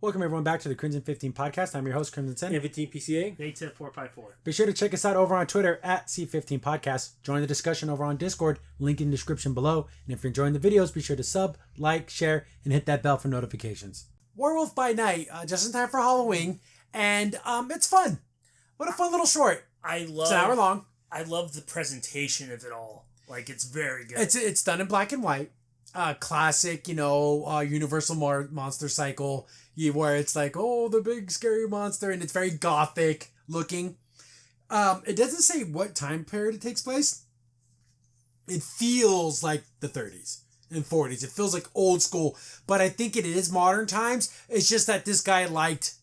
Welcome everyone back to the Crimson 15 podcast. I'm your host, Crimson Sen. 15 PCA. 810-454. Be sure to check us out over on Twitter at C15 Podcast. Join the discussion over on Discord, link in the description below. And if you're enjoying the videos, be sure to sub, like, share, and hit that bell for notifications. Werewolf by Night, just in time for Halloween. And it's fun. What a fun little short. It's an hour long. I love the presentation of it all. Like, it's very good. It's done in black and white. Classic, Universal monster cycle, where it's like, oh, the big scary monster, and it's very gothic looking. It doesn't say what time period it takes place. It feels like the 30s and 40s. It feels like old school, but I think it is modern times. It's just that this guy liked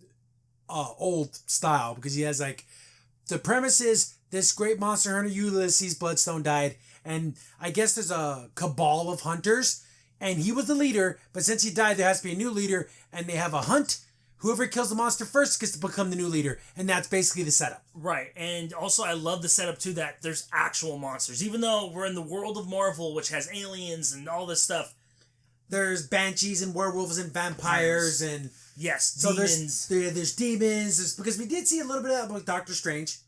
old style because he has the premise is this great monster hunter Ulysses Bloodstone died. And I guess there's a cabal of hunters, and he was the leader, but since he died, there has to be a new leader, and they have a hunt. Whoever kills the monster first gets to become the new leader, and that's basically the setup. Right, and also I love the setup, too, that there's actual monsters. Even though we're in the world of Marvel, which has aliens and all this stuff. There's banshees and werewolves and vampires, and... Yes, so demons. There's demons, because we did see a little bit of that with Doctor Strange.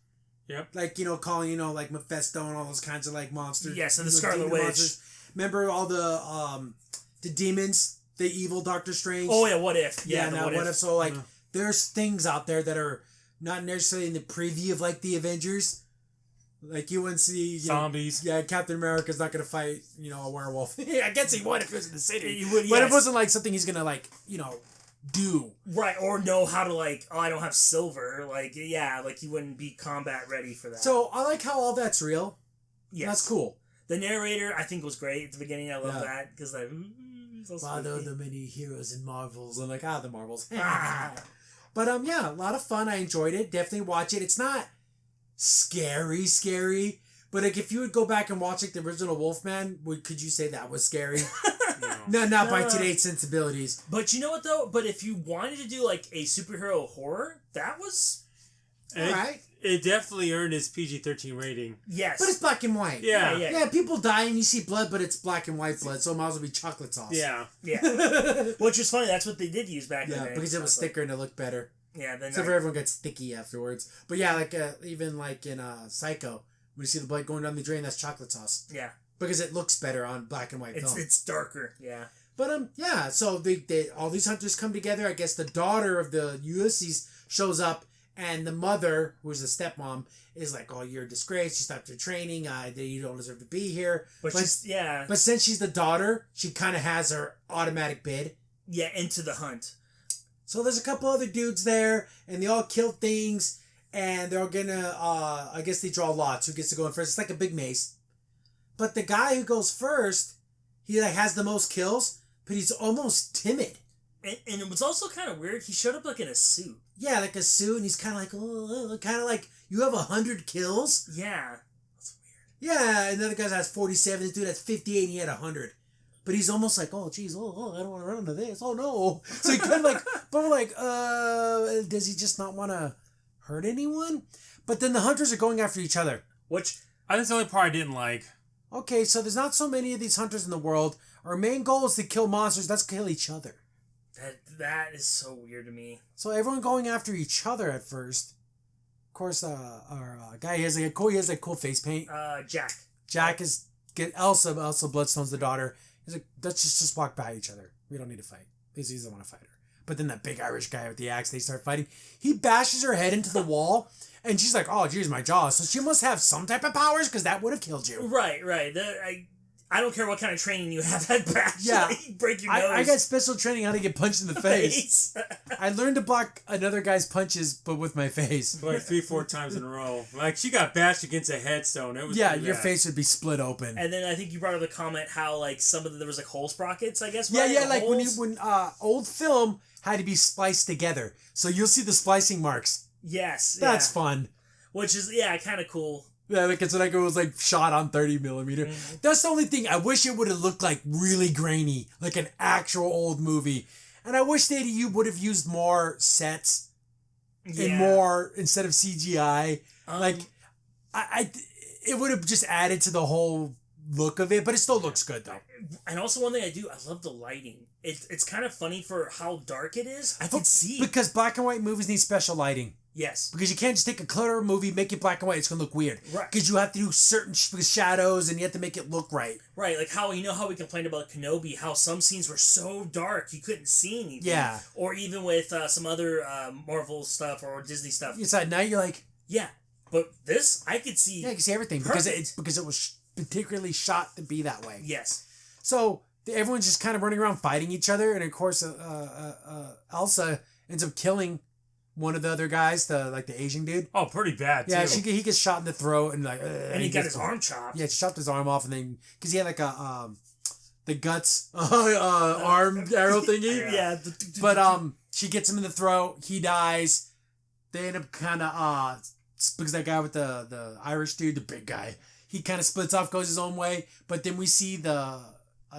Yep. Calling, Mephisto and all those kinds of, monsters. Yes, and the Scarlet Witch. Monsters. Remember all the demons, the evil Doctor Strange? Oh, yeah, What If? Yeah, now What If? So, there's things out there that are not necessarily in the preview of, the Avengers. You wouldn't see... Zombies. Captain America's not going to fight, a werewolf. I guess he would if he was in the city. He would, yes. But it wasn't, something he's going to, do. Right, or know how to, I don't have silver. You wouldn't be combat ready for that. So, I like how all that's real. Yes. That's cool. The narrator, I think, was great at the beginning. I love that, because, so Father of the many heroes in Marvels. I'm the Marvels. But, a lot of fun. I enjoyed it. Definitely watch it. It's not scary. But, if you would go back and watch, the original Wolfman, could you say that was scary? No, not by today's sensibilities. But you know what, though? But if you wanted to do, a superhero horror, that was... Alright. It definitely earned its PG-13 rating. Yes. But it's black and white. Yeah. Yeah, people die and you see blood, but it's black and white blood, so it might as well be chocolate sauce. Yeah. Which is funny. That's what they did use back in the day. Yeah, because it was thicker and it looked better. Yeah. Then Except for everyone got sticky afterwards. But yeah, even in Psycho, when you see the blood going down the drain, that's chocolate sauce. Yeah. Because it looks better on black and white film. It's darker, yeah. But, so they all these hunters come together. I guess the daughter of the Ulysses shows up, and the mother, who's the stepmom, is like, oh, you're a disgrace. You stopped your training. You don't deserve to be here. But since she's the daughter, she kind of has her automatic bid. Yeah, into the hunt. So there's a couple other dudes there, and they all kill things, and they're all gonna, I guess they draw lots who gets to go in first. It's like a big maze. But the guy who goes first, he has the most kills, but he's almost timid. And it was also kind of weird. He showed up in a suit. Yeah, a suit, and he's kind of you have 100 kills? Yeah. That's weird. Yeah, and the other guy has 47. This dude has 58, and he had 100. But he's almost oh, geez, I don't want to run into this. Oh, no. So he kind of but we're does he just not want to hurt anyone? But then the hunters are going after each other. Which, that's the only part I didn't like. Okay, so there's not so many of these hunters in the world. Our main goal is to kill monsters. Let's kill each other. That is so weird to me. So everyone going after each other at first. Of course, our guy he has cool face paint. Jack. Jack Elsa Bloodstone's the daughter. He's like, let's just walk by each other. We don't need to fight. He doesn't want to fight her. But then that big Irish guy with the axe, they start fighting. He bashes her head into the wall. And she's like, oh, geez, my jaw. So she must have some type of powers because that would have killed you. Right. I don't care what kind of training you have that bash. Yeah. You break your nose. I got special training how to get punched in the face. I learned to block another guy's punches, but with my face. 3-4 times in a row. She got bashed against a headstone. It was your face would be split open. And then I think you brought up the comment how, there was, hole sprockets, I guess. Right? Yeah, when old film had to be spliced together. So you'll see the splicing marks. Yes. That's fun. Which is, kind of cool. Yeah, it's it was shot on 30 millimeter. Mm-hmm. That's the only thing. I wish it would have looked really grainy, like an actual old movie. And I wish you would have used more sets and more instead of CGI. It would have just added to the whole look of it, but it still looks good though. And also one thing I do, I love the lighting. It's kind of funny for how dark it is. I can see. Because black and white movies need special lighting. Yes. Because you can't just take a color movie, make it black and white. It's going to look weird. Right. Because you have to do certain shadows and you have to make it look right. Right. Like how, how we complained about Kenobi, how some scenes were so dark you couldn't see anything. Yeah. Or even with some other Marvel stuff or Disney stuff. It's like, now you're like... Yeah. But this, I could see... Yeah, you can see everything. Because it was particularly shot to be that way. Yes. So everyone's just kind of running around fighting each other. And of course, Elsa ends up killing one of the other guys, the Asian dude. Oh, pretty bad, too. Yeah, he gets shot in the throat and like... and he got his arm chopped. Yeah, chopped his arm off and then... Because he had like a... the guts arm arrow thingy. Yeah. But she gets him in the throat. He dies. They end up kind of... because that guy with the Irish dude, the big guy, he kind of splits off, goes his own way. But then we see the...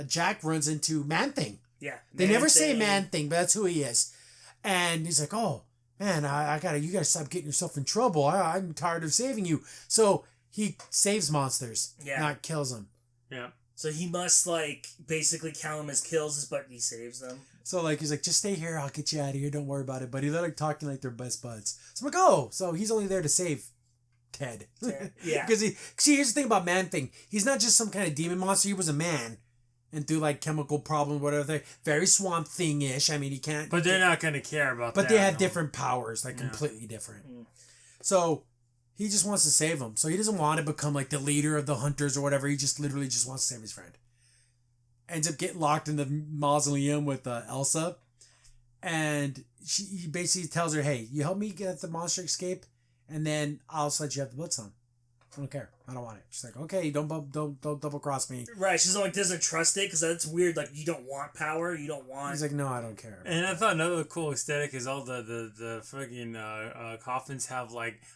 Jack runs into Man-Thing. Yeah. They never say Man-Thing, but that's who he is. And he's like, oh... Man, you gotta stop getting yourself in trouble. I'm tired of saving you. So he saves monsters, not kills them. Yeah. So he must basically count them as kills, but he saves them. So he's like, just stay here. I'll get you out of here. Don't worry about it. But they're talking like they're best buds. So I'm like, oh, so he's only there to save Ted. Yeah. Because here's the thing about Man-Thing. He's not just some kind of demon monster. He was a man. And through chemical problem, whatever, very Swamp Thing-ish. I mean, he can't... But they're not going to care about that. But they have different powers, completely different. Mm. So he just wants to save them. So he doesn't want to become the leader of the hunters or whatever. He just literally just wants to save his friend. Ends up getting locked in the mausoleum with Elsa. And he basically tells her, hey, you help me get the monster escape, and then I'll let you have the Bloodstone. I don't care. I don't want it. She's like, okay, don't double cross me. Right. She's doesn't trust it because that's weird. You don't want power. You don't want. He's like, no, I don't care. And I thought another cool aesthetic is all the freaking coffins have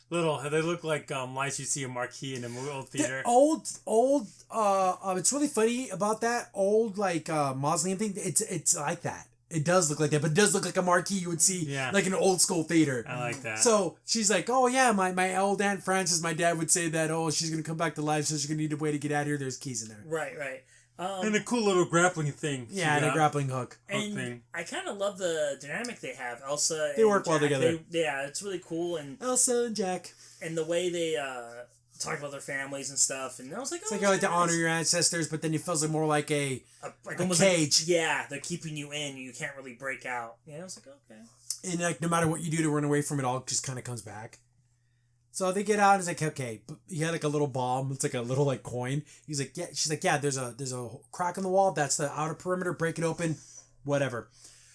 little. They look like lights you see a marquee in a old theater. It's really funny about that old mausoleum thing. It's like that. It does look like that, but it does look like a marquee you would see an old school theater. I like that. So she's like, oh yeah, my old Aunt Frances, my dad would say that, oh, she's going to come back to life, so she's going to need a way to get out of here. There's keys in there. Right. And a cool little grappling thing. Yeah, and a grappling hook. And I kind of love the dynamic they have. Elsa they work well together. It's really cool. And Elsa and Jack. And the way they talk about their families and stuff. And I was like, it's you like to honor your ancestors, but then it feels more like a cage. They're keeping you in. You can't really break out. Yeah, I was like, okay. And no matter what you do to run away from it, all just kind of comes back. So they get out and it's like, okay, he had a little bomb. It's a little coin. He's like, yeah. She's like, yeah, there's a crack in the wall. That's the outer perimeter. Break it open. Whatever.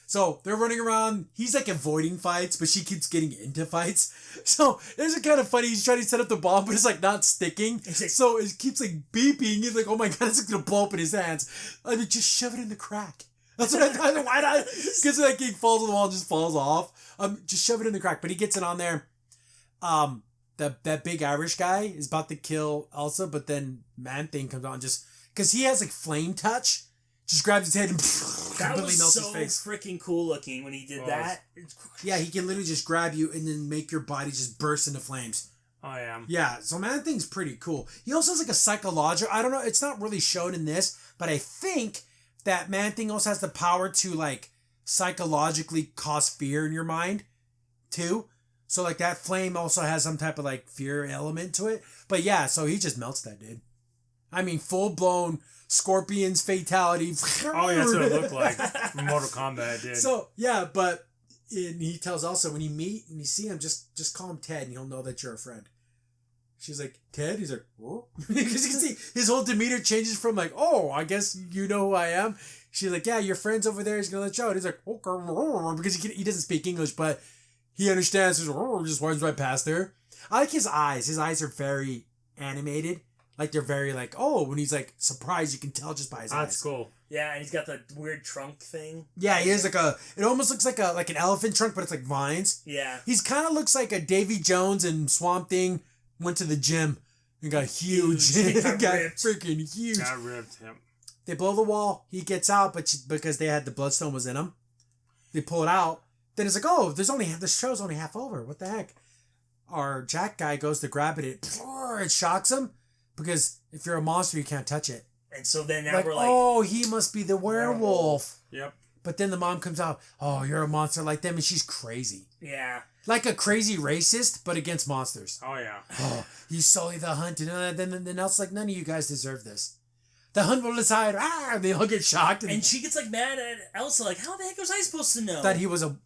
So they're running around. He's avoiding fights, but she keeps getting into fights. So it's kind of funny. He's trying to set up the bomb, but it's not sticking. So it keeps beeping. He's like, oh my God, it's going to blow up in his hands. I mean, just shove it in the crack. That's what I thought. Why not? Because he falls on the wall and just falls off. Just shove it in the crack. But he gets it on there. That big Irish guy is about to kill Elsa, but then Man-Thing comes on just because he has flame touch. Just grabs his head and completely melts his face. That was so freaking cool looking when he did that. Yeah, he can literally just grab you and then make your body just burst into flames. Oh, yeah. Yeah, so Man-Thing's pretty cool. He also has a psychological... I don't know, it's not really shown in this, but I think that Man-Thing also has the power to, psychologically cause fear in your mind, too. So, that flame also has some type of, fear element to it. But, yeah, so he just melts that dude. I mean, full-blown... Scorpion's fatality. Oh, yeah, that's what it looked like. Mortal Kombat, it did. So, yeah, but he tells Elsa when you meet and you see him, just call him Ted and he'll know that you're a friend. She's like, Ted? He's like, oh. Because you can see his whole demeanor changes from oh, I guess you know who I am. She's like, yeah, your friend's over there. He's going to let you out. He's like, okay. Because he doesn't speak English, but he understands. He's just runs right past her. I like his eyes. His eyes are very animated. They're very when he's surprised, you can tell just by his eyes. That's cool. Yeah, and he's got the weird trunk thing. Yeah, he has it almost looks like an elephant trunk, but it's vines. Yeah. He's kind of looks like a Davy Jones and Swamp Thing went to the gym and got huge. got freaking huge. Got ripped, yep. They blow the wall. He gets out, but because they had the bloodstone was in him, they pull it out. Then it's oh, the show's only half over. What the heck? Our Jack guy goes to grab it. It shocks him. because if you're a monster, you can't touch it. And so then now Like, we're like, oh, he must be the werewolf. Yep. But then the mom comes out, oh, you're a monster like them, and she's crazy. yeah. Like a crazy racist, but against monsters. Oh yeah. Oh, you sully the hunt, and then else like, none of you guys deserve this. The hunt will decide, and they all get shocked. And she gets like mad at Elsa, like, how the heck was I supposed to know? that he was a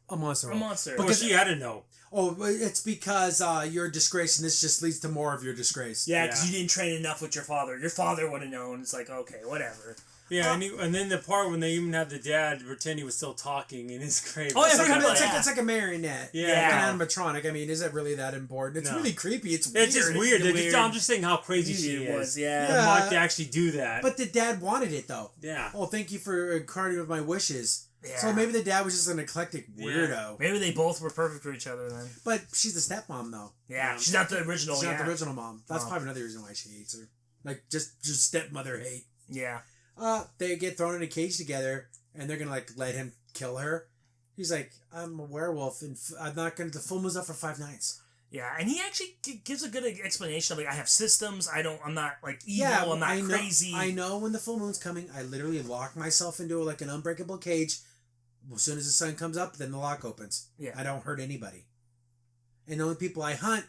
monster. A monster. Because she had to know. Oh, it's because you're a disgrace, and this just leads to more of your disgrace. Yeah, because you didn't train enough with your father. Your father would have known. It's like, okay, whatever. Yeah, and then the part when they even had the dad pretend he was still talking in his grave. Oh, It's, yeah, it's like a marionette. Yeah. Like an animatronic. I mean, is it really that important? It's No. really creepy. It's weird. It's just weird. I'm just saying how crazy she It is. was, yeah. The Mark to actually do that. But the dad wanted it, though. Yeah. Oh, thank you for according with my wishes. Yeah. So maybe the dad was just an eclectic weirdo. Maybe they both were perfect for each other then. But she's the stepmom, though. Yeah, she's not the original. She's not the original mom. That's probably another reason why she hates her. Like, just stepmother hate. Yeah. They get thrown in a cage together, and they're gonna like let him kill her. He's like, I'm a werewolf, and I'm not gonna. The full moon's up for 5 nights. Yeah, and he actually gives a good explanation of like, I have systems. I'm not like evil. I'm not crazy. I know when the full moon's coming. I literally lock myself into like an unbreakable cage. As soon as the sun comes up, then the lock opens. Yeah. I don't hurt anybody. And the only people I hunt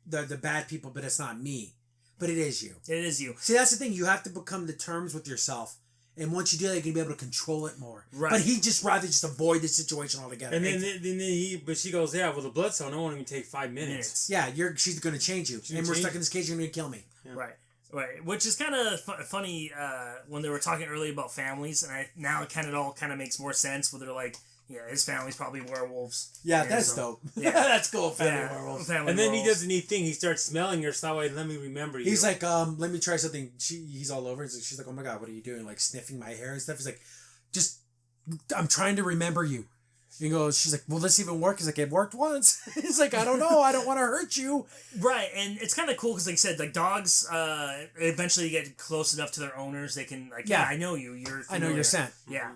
the bad people, but it's not me. But it is you. It is you. See, that's the thing. You have to become to terms with yourself. And once you do that, you can be able to control it more. Right. But he'd just rather just avoid the situation altogether. And but she goes, yeah, well, the bloodstone, it won't even take 5 minutes. Yeah, she's going to change you. And we're stuck in this cage, you're going to kill me. Yeah. Right. Which is kind of funny when they were talking earlier about families, and now it all kind of makes more sense where they're like, yeah, his family's probably werewolves. Yeah, that's dope. Yeah. That's cool, family werewolves. And then he does a neat thing. He starts smelling her, so that way, let me remember you. He's like, let me try something. He's all over. She's like, oh my God, what are you doing? Like sniffing my hair and stuff. He's like, I'm trying to remember you. He goes, she's like, will this even work? He's like, it worked once. He's like, I don't know. I don't want to hurt you. Right, and it's kind of cool because, like I said, like dogs eventually get close enough to their owners. They can, like, yeah I know you. You're familiar. I know your scent. Yeah.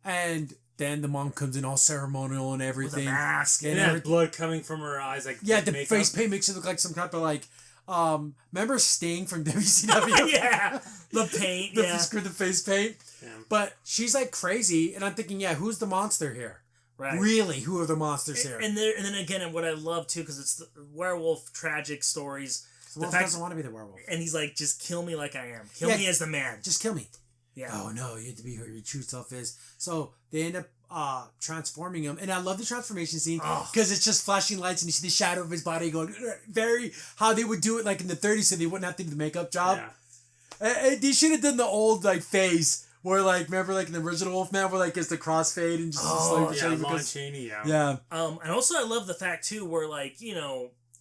And then the mom comes in all ceremonial and everything. With a mask. And had blood coming from her eyes. Like the makeup. face paint makes it look like some type of like, remember Sting from WCW? Yeah. The paint, the face paint. Yeah. But she's like crazy, and I'm thinking, yeah, who's the monster here? Right. Really, who are the monsters here? And then again, and what I love too, because it's the werewolf tragic stories. The wolf doesn't want to be the werewolf. And he's like, just kill me like I am. Kill me as the man. Just kill me. Yeah. Oh no, you have to be who your true self is. So they end up transforming him, and I love the transformation scene because it's just flashing lights, and you see the shadow of his body going very how they would do it like in the 30s, so they wouldn't have to do the makeup job. Yeah. They should have done the old like phase. Where like remember like in the original Wolfman where like it's the crossfade and just Lon Chaney, yeah. And also I love the fact too where like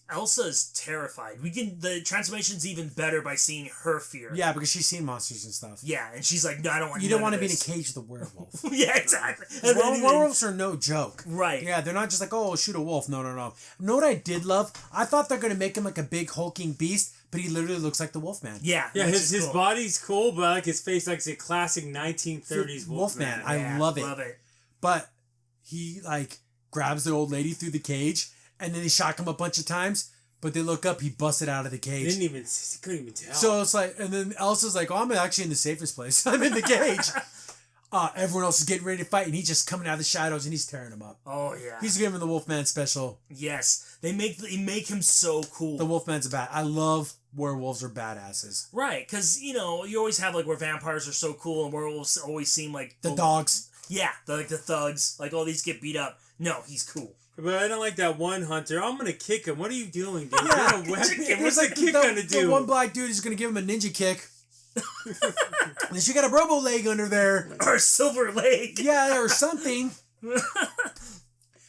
Elsa's terrified. The transformation's even better by seeing her fear. Yeah, because she's seen monsters and stuff. Yeah, and she's like, no, I don't want. You don't want to be in a cage with a werewolf. Yeah, exactly. Werewolves are no joke. Right. Yeah, they're not just like, oh, shoot a wolf. No. Know what I did love? I thought they're gonna make him like a big hulking beast, but he literally looks like the Wolfman. Yeah. Yeah, his body's cool, but like his face, like it's a classic 1930s Wolfman. I love it. Love it. But he like grabs the old lady through the cage, and then they shock him a bunch of times. But they look up, he busted out of the cage. He couldn't even tell. So it's like, and then Elsa's like, oh, I'm actually in the safest place. I'm in the cage. Everyone else is getting ready to fight, and he's just coming out of the shadows, and he's tearing them up. Oh, yeah. He's giving the Wolfman special. Yes. They make him so cool. The Wolfman's I love werewolves are badasses. Right, because, you always have, like, where vampires are so cool, and werewolves always seem like... The dogs. Yeah, like the thugs. Like, all these get beat up. No, he's cool. But I don't like that one hunter. I'm gonna kick him. What are you doing, dude? Yeah, what's that kick gonna do? The one black dude is gonna give him a ninja kick. And she got a robo leg under there. Or a silver leg. Yeah, or something.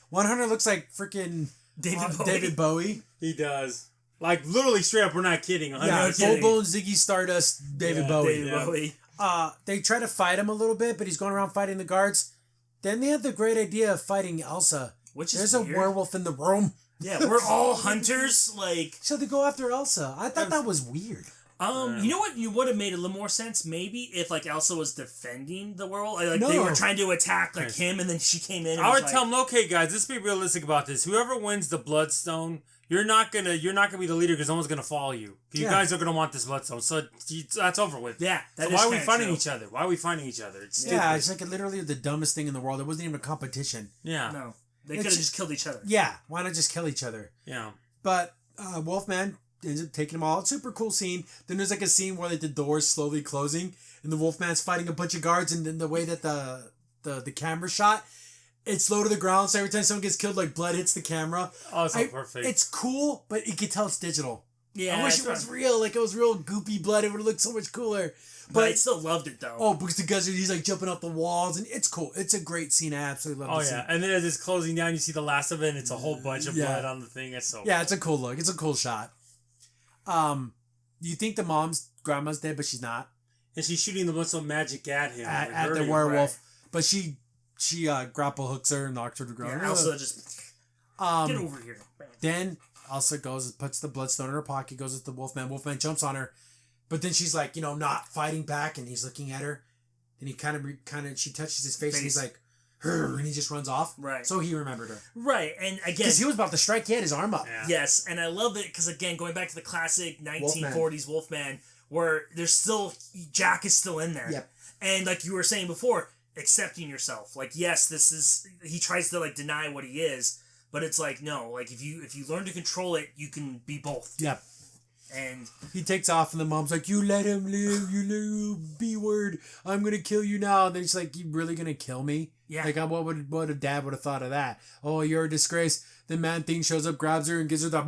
One hunter looks like freaking David Bowie. He does. Like, literally straight up, we're not kidding. Yeah, full blown Ziggy Stardust, David Bowie. David Bowie. They try to fight him a little bit, but he's going around fighting the guards. Then they have the great idea of fighting Elsa. There's a werewolf in the room. Yeah, we're all hunters. Like, so they go after Elsa. I thought that was weird. You know what? You would have made a little more sense, maybe, if like Elsa was defending the world, like No. they were trying to attack like him, and then she came in. And I was would tell them, okay, guys, let's be realistic about this. Whoever wins the Bloodstone, you're not gonna be the leader because no one's gonna follow you. You guys are gonna want this Bloodstone, so that's over with. Yeah. So why are we fighting each other? Why are we fighting each other? It's stupid. Yeah, it's like literally the dumbest thing in the world. It wasn't even a competition. Yeah. No, they could have just killed each other. Yeah, why not just kill each other? Yeah. But Wolfman ends up taking them all. It's a super cool scene. Then there's like a scene where like the door's slowly closing and the Wolfman's fighting a bunch of guards, and then the way that the camera shot, it's low to the ground, so every time someone gets killed, like blood hits the camera. Oh, it's so perfect. It's cool, but you can tell it's digital. Yeah, I wish it was real. Like it was real goopy blood. It would have looked so much cooler. But I still loved it though. Oh, because the guys he's like jumping off the walls, and it's cool. It's a great scene. I absolutely love. Oh the yeah, scene. and then as it's closing down, you see the last of it, and it's a whole bunch of blood on the thing. It's so yeah, cool. it's a cool look. It's a cool shot. You think the grandma's dead, but she's not. And she's shooting the muscle magic at him. At the werewolf. Right. But she grapple hooks her and knocks her to the ground. Yeah, Elsa just get over here. Then Elsa goes and puts the bloodstone in her pocket, goes with the Wolfman. Wolfman jumps on her. But then she's like, not fighting back, and he's looking at her. Then he kind of she touches his face. And he's like, and he just runs off. Right. So he remembered her. Right, and again, because he was about to strike, he had his arm up. Yeah. Yes, and I love it because again, going back to the classic 1940s Wolfman, where there's still Jack is still in there. Yep. And like you were saying before, accepting yourself. Like yes, this is he tries to like deny what he is, but it's like no, like if you learn to control it, you can be both. Yep. And he takes off, and the mom's like, "You let him live, you little B-word. I'm gonna kill you now." And then he's like, "You really gonna kill me?" Yeah. Like, what a dad would have thought of that? Oh, you're a disgrace. The man thing shows up, grabs her, and gives her the.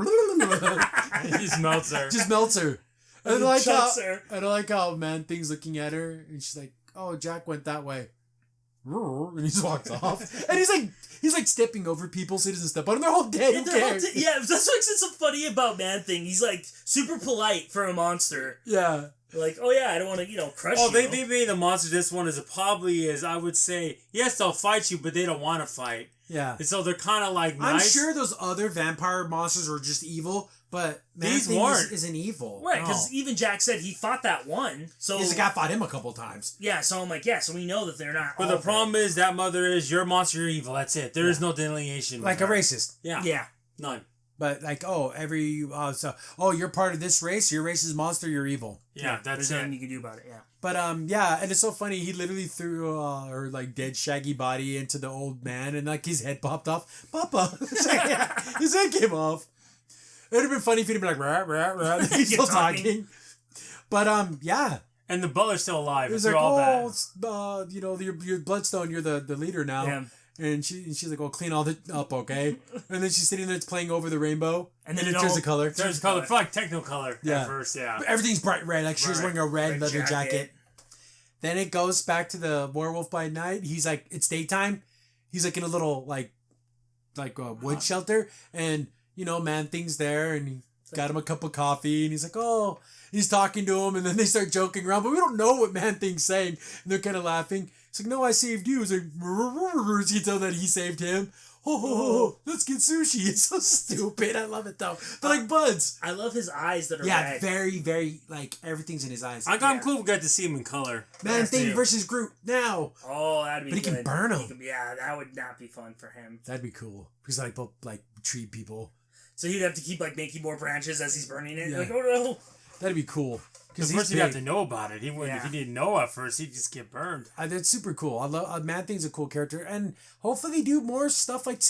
He just melts her. Just melts her. And I like how man thing's looking at her, and she's like, "Oh, Jack went that way." And he just walks off, and he's like stepping over people so he doesn't step on them. They're all dead. Who cares? Yeah, that's what makes it so funny about Man Thing. He's like super polite for a monster. Yeah. Like, oh yeah, I don't want to, crush you. Oh, they made the monster this one as I would say, yes, they'll fight you, but they don't want to fight. Yeah. And so they're kind of like nice. I'm sure those other vampire monsters were just evil, but these weren't. Isn't evil. Right, because even Jack said he fought that one. So the guy fought him a couple times. Yeah, so I'm like, yeah, so we know that they're not. But the problem is that mother is your monster, you're evil. That's it. There is no delineation. Like a racist. Yeah. Yeah. None. But like, you're part of this race. Your race is monster. You're evil. Yeah, that's there's it. nothing you can do about it. Yeah. But and it's so funny. He literally threw her like dead shaggy body into the old man, and like his head popped off. Papa, his head came off. It'd have been funny if he'd have been like, rah, rah, rah. He's still talking. But yeah. And the butler's still alive. He's like, your Bloodstone. You're the leader now. Yeah. And she's like, "Oh, clean all that up, okay?" And then she's sitting there, it's playing over the rainbow, and then it turns the color. Turns color, like Technicolor at first, yeah. But everything's bright red, like she was wearing a red leather jacket. Then it goes back to the Werewolf by Night. He's like, it's daytime. He's like in a little like a wood shelter, and Man Thing's there, and he got him a cup of coffee, and he's like, "Oh," he's talking to him, and then they start joking around, but we don't know what Man Thing's saying, and they're kind of laughing. He's like, "No, I saved you." He's like, you tell that he saved him. Oh, let's get sushi. It's so stupid. I love it though. They're like buds. I love his eyes that are red. Yeah, very, very, like everything's in his eyes. I'm cool. We got to see him in color. Man Thing versus Groot now. Oh, that'd be. But he can burn him. Yeah, that would not be fun for him. That'd be cool because both treat people. So he'd have to keep making more branches as he's burning it. Yeah. Like, oh no. That'd be cool. Because first he'd have to know about it. He wouldn't. If he didn't know at first, he'd just get burned. That's super cool. I love Man Thing's a cool character, and hopefully they do more stuff like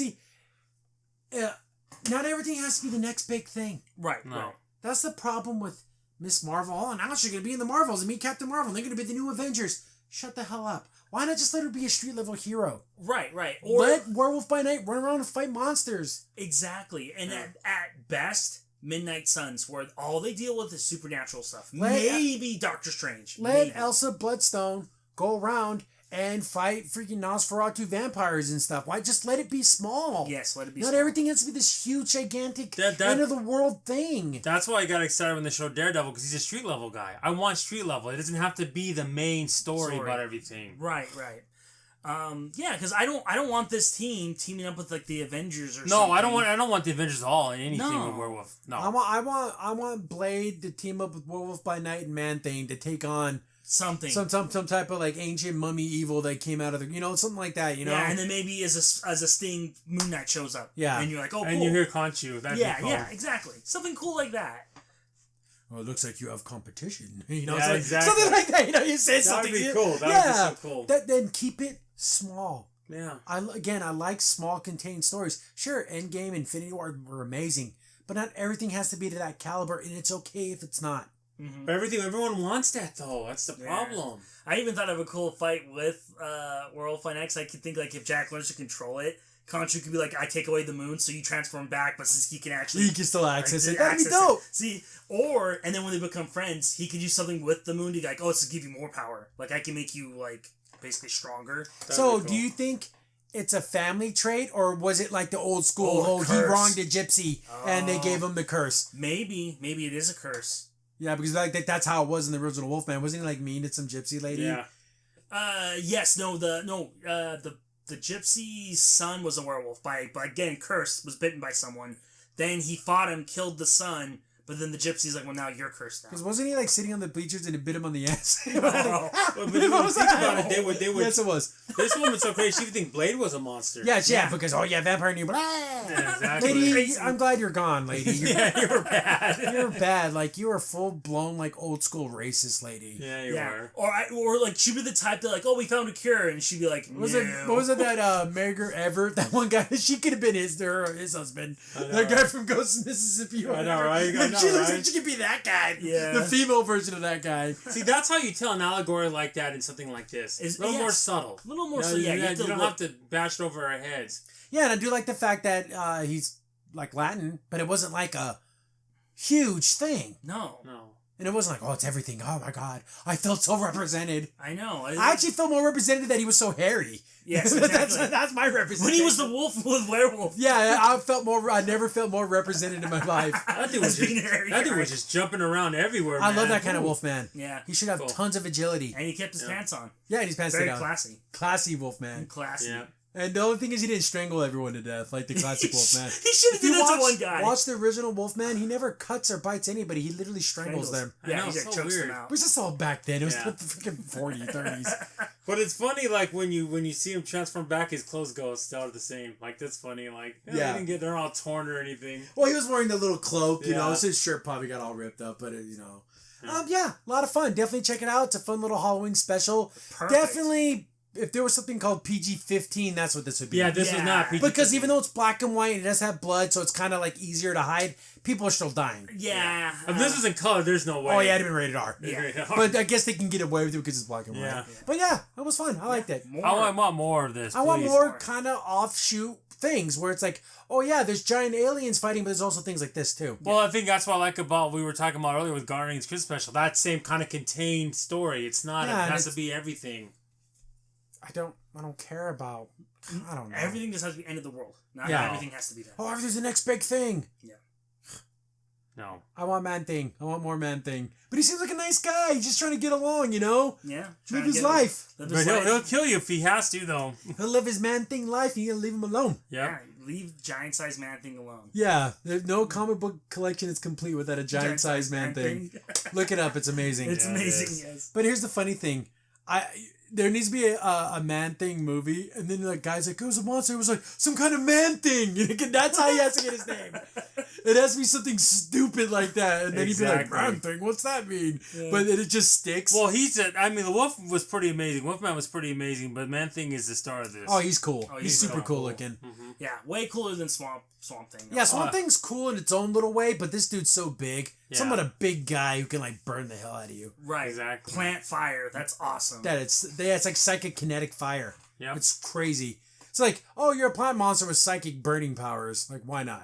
not everything has to be the next big thing. Right. No. Right. That's the problem with Miss Marvel. Oh, now she's gonna be in the Marvels and meet Captain Marvel. And they're gonna be the new Avengers. Shut the hell up. Why not just let her be a street level hero? Right. Right. Or let Werewolf by Night run around and fight monsters. Exactly. And at best, Midnight Suns, where all they deal with is supernatural stuff. Maybe Doctor Strange. Let Elsa Bloodstone go around and fight freaking Nosferatu vampires and stuff. Why just let it be small? Yes, let it be small. Not everything has to be this huge, gigantic, end of the world thing. That's why I got excited when they showed Daredevil, because he's a street level guy. I want street level. It doesn't have to be the main story about everything. Right, right. Yeah, because I don't want this team teaming up with like the Avengers or No, something. I don't want the Avengers at all in anything No. with Werewolf. No. I want Blade to team up with Werewolf by Night and Man-Thing to take on something. some type of like ancient mummy evil that came out of the something like that. Yeah, and then maybe as a Sting, Moon Knight shows up. Yeah, and you're like, oh, cool. And you hear Khonshu. That'd be cool. Yeah, exactly. Something cool like that. Well, it looks like you have competition. Yeah, it's like, exactly. Something like that. You say That'd something. be cool. That would be so cool. Then keep it small. Yeah. I like small contained stories. Sure, Endgame, Infinity War were amazing, but not everything has to be to that caliber, and it's okay if it's not. Mm-hmm. But everyone wants that though. That's the problem. I even thought of a cool fight with Werewolf by Night. I could think like if Jack learns to control it, Khonshu could be like, I take away the moon, so you transform back, but since he can actually... He can still access it. That'd be dope. See, and then when they become friends, he could use something with the moon to be like, oh, it's to give you more power. Like, I can make you, like, basically stronger. So, do you think it's a family trait, or was it like the old school, he wronged a gypsy, and they gave him the curse? Maybe it is a curse. Yeah, because like that's how it was in the original Wolfman. Wasn't he like mean to some gypsy lady? Yeah. Yes. The gypsy's son was a werewolf by again cursed, was bitten by someone. Then he fought him, killed the son, but then the gypsy's like, well, now you're cursed now. Because wasn't he like sitting on the bleachers and it bit him on the ass? But when you think about it, they would. Yes, it was. This woman's so crazy. She would think Blade was a monster. Yeah, because vampire and you. Yeah, exactly. Lady, I'm glad you're gone, lady. You were bad. You're bad. Like you were full blown like old school racist lady. Yeah, you were. Or like she'd be the type that like, oh, we found a cure, and she'd be like, what was it that Margaret Everett, that one guy? She could have been his husband. That guy from Ghost of Mississippi. I know, right? She looks like she could be that guy. Yeah. The female version of that guy. See, that's how you tell an allegory like that in something like this. It's a little more subtle. A little more subtle. Yeah, you don't have to bash it over our heads. Yeah, and I do like the fact that he's like Latin, but it wasn't like a huge thing. No. And it wasn't like, oh, it's everything. Oh my God, I felt so represented. I know. I actually felt more represented that he was so hairy. Yes, exactly. that's my representation. When he was the wolf with werewolf. Yeah, I never felt more represented in my life. That dude was just jumping around everywhere. I love that kind of wolf man. Yeah, he should have tons of agility. And he kept his pants on. Yeah, and his pants very down. Classy wolf man. Classy. Yeah. And the only thing is, he didn't strangle everyone to death like the classic Wolfman. He should have done that to one guy. Watch the original Wolfman. He never cuts or bites anybody. He literally strangles them. Yeah, he so chokes them out. It was just all back then. It was the freaking 40s, 30s. But it's funny, like when you see him transform back, his clothes go still the same. Like that's funny. Like they're all torn or anything. Well, he was wearing the little cloak, you know. So his shirt probably got all ripped up, but a lot of fun. Definitely check it out. It's a fun little Halloween special. Perfect. Definitely. If there was something called PG-15, that's what this would be. Yeah, this was not PG-15. Because even though it's black and white, it does have blood, so it's kind of like easier to hide. People are still dying. Yeah. If this was in color, there's no way. Oh yeah, it'd been rated R. Yeah. But I guess they can get away with it because it's black and white. Yeah. But yeah, it was fun. I liked it. I want more of this. I want more kind of offshoot things where it's like, oh yeah, there's giant aliens fighting, but there's also things like this too. Well, I think that's what I like about we were talking about earlier with Guardians Christmas Special. That same kind of contained story. It's not. It has to be everything. I don't care about. I don't know. Everything just has to be end of the world. Not everything has to be that. Oh, everything's the next big thing. Yeah. No. I want Man-Thing. I want more Man-Thing. But he seems like a nice guy. He's just trying to get along, you know? Yeah. Live his life. But he'll kill you if he has to, though. He'll live his Man-Thing life and you gotta leave him alone. Yeah. Leave giant-sized Man-Thing alone. Yeah. There's no comic book collection is complete without a giant-sized Man-Thing. Look it up. It's amazing. It's amazing, yes. But here's the funny thing. There needs to be a Man-Thing movie, and then like guys like, it was a monster. It was like some kind of Man-Thing. That's how he has to get his name. It has to be something stupid like that, and then he'd be like, Man-Thing, what's that mean? Yeah. But then it just sticks. Well, the Wolf was pretty amazing. Wolfman was pretty amazing, but Man-Thing is the star of this. Oh, he's cool. He's super cool looking. Mm-hmm. Yeah, way cooler than Swamp Thing. Yeah, Swamp Thing's cool in its own little way, but this dude's so big. Yeah. Somewhat a big guy who can like burn the hell out of you. Right. Exactly. Plant fire. That's awesome. It's like psychic kinetic fire. Yeah. It's crazy. It's like, oh, you're a plant monster with psychic burning powers. Like, why not?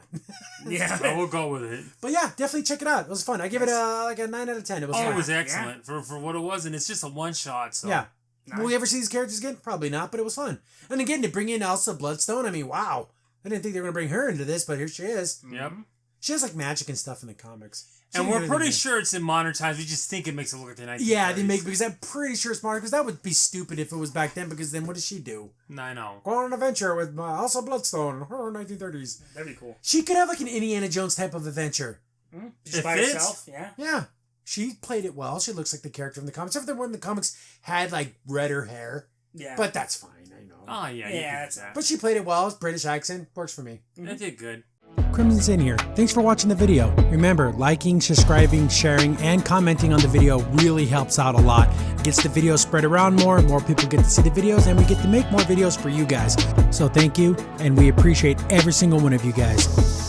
Yeah. So we'll go with it. But yeah, definitely check it out. It was fun. I give it a 9 out of 10. It was fun. It was excellent for what it was, and it's just a one-shot. So. Yeah. Nice. Will we ever see these characters again? Probably not, but it was fun. And again, to bring in Elsa Bloodstone, I mean, wow. I didn't think they were going to bring her into this, but here she is. Yep. She has like magic and stuff in the comics. And we're pretty sure it's in modern times. We just think it makes it look like the 1930s. Yeah, they make because I'm pretty sure it's modern because that would be stupid if it was back then. Because then what does she do? I know. Go on an adventure with Elsa Bloodstone. Her 1930s. That'd be cool. She could have like an Indiana Jones type of adventure. Mm-hmm. Just by herself, yeah. Yeah. She played it well. She looks like the character in the comics. Except for the one in the comics had like redder hair. Yeah. But that's fine. I know. Oh, yeah. Yeah, that's that. But she played it well. It's British accent. Works for me. It did good. Crimson Sin here. Thanks for watching the video. Remember, liking, subscribing, sharing, and commenting on the video really helps out a lot. It gets the video spread around more people get to see the videos, and we get to make more videos for you guys. So thank you, and we appreciate every single one of you guys.